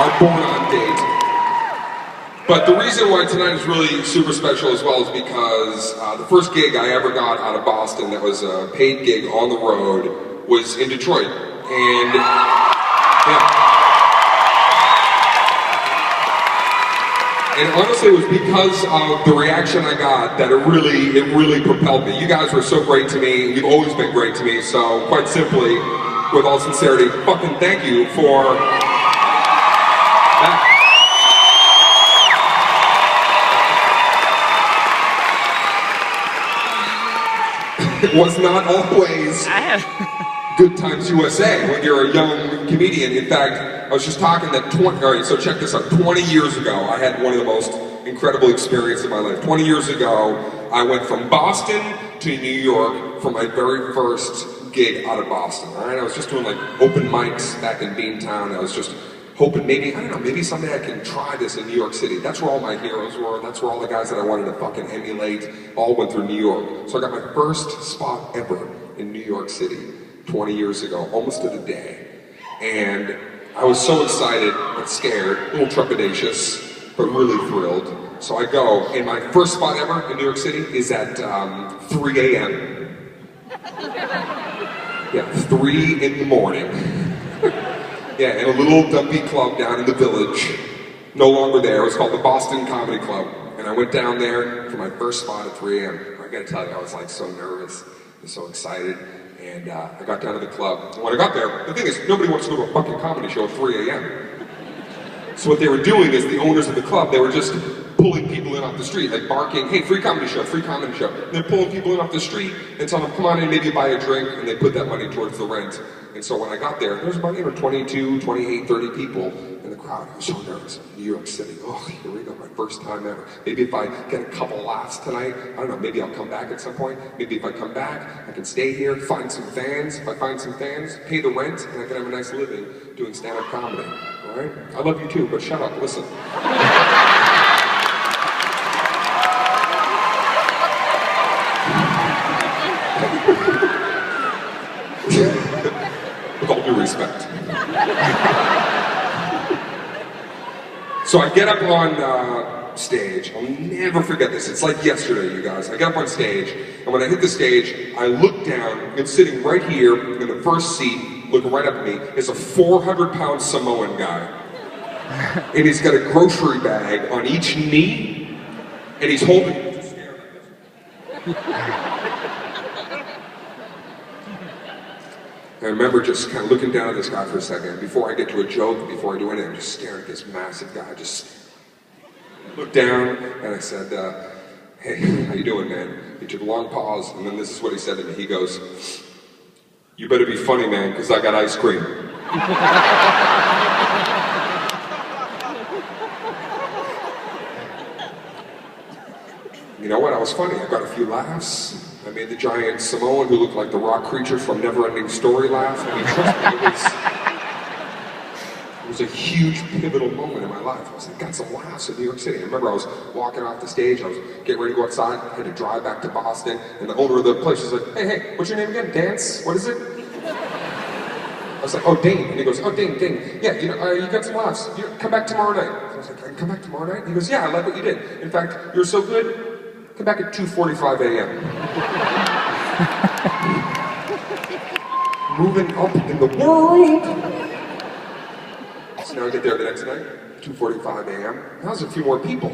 our born-on date. But the reason why tonight is really super special as well is because the first gig I ever got out of Boston that was a paid gig on the road was in Detroit. And yeah. And honestly, it was because of the reaction I got that it really propelled me. You guys were so great to me. You've always been great to me. So quite simply, with all sincerity, fucking thank you for that. It was not always Good Times USA when you're a young comedian. In fact, I was just talking that alright, so check this out. 20 years ago, I had one of the most incredible experiences of my life. 20 years ago, I went from Boston to New York for my very first gig out of Boston. Alright, I was just doing like open mics back in Beantown. I was just hoping maybe, I don't know, maybe someday I can try this in New York City. That's where all my heroes were. That's where all the guys that I wanted to fucking emulate all went through New York. So I got my first spot ever in New York City 20 years ago, almost to the day. And I was so excited but scared, a little trepidatious, but really thrilled. So I go, and my first spot ever in New York City is at 3 a.m. Yeah, 3 in the morning. Yeah, in a little dumpy club down in the Village. No longer there. It was called the Boston Comedy Club. And I went down there for my first spot at 3 a.m. I gotta tell you, I was like so nervous and so excited. And I got down to the club. And when I got there, the thing is, nobody wants to go to a fucking comedy show at 3 a.m. So what they were doing is the owners of the club, they were just pulling people in off the street, like barking, hey, free comedy show, free comedy show. And they're pulling people in off the street and telling them, come on in, maybe buy a drink, and they put that money towards the rent. And so when I got there was about 22, 28, 30 people in the crowd. I was so nervous. New York City, oh, here we go, my first time ever. Maybe if I get a couple laughs tonight, I don't know, maybe I'll come back at some point. Maybe if I come back, I can stay here, find some fans. If I find some fans, pay the rent, and I can have a nice living doing stand-up comedy. All right? I love you too, but shut up, listen. With all due respect. So I get up on stage. I'll never forget this. It's like yesterday, you guys. I get up on stage, and when I hit the stage, I look down, and sitting right here in the first seat, looking right up at me, is a 400-pound Samoan guy. And he's got a grocery bag on each knee, and he's holding it. Just staring at this. I remember just kind of looking down at this guy for a second. Before I get to a joke, before I do anything, I'm just staring at this massive guy. Just looked down, and I said, hey, how you doing, man? He took a long pause, and then this is what he said to me. He goes, you better be funny, man, because I got ice cream. You know what? I was funny. I got a few laughs. I made the giant Samoan who looked like the rock creature from Neverending Story laugh. I mean, trust me, it was a huge pivotal moment in my life. I was like, got some laughs in New York City. I remember I was walking off the stage, I was getting ready to go outside, I had to drive back to Boston, and the owner of the place was like, hey, what's your name again? Dance? What is it? I was like, oh, Dane. And he goes, oh, Dane. Yeah, you got some laughs. Come back tomorrow night. I was like, I can come back tomorrow night? He goes, yeah, I like what you did. In fact, you're so good, come back at 2:45 a.m. Moving up in the world. So now I get there the next night, 2:45 a.m. That was a few more people.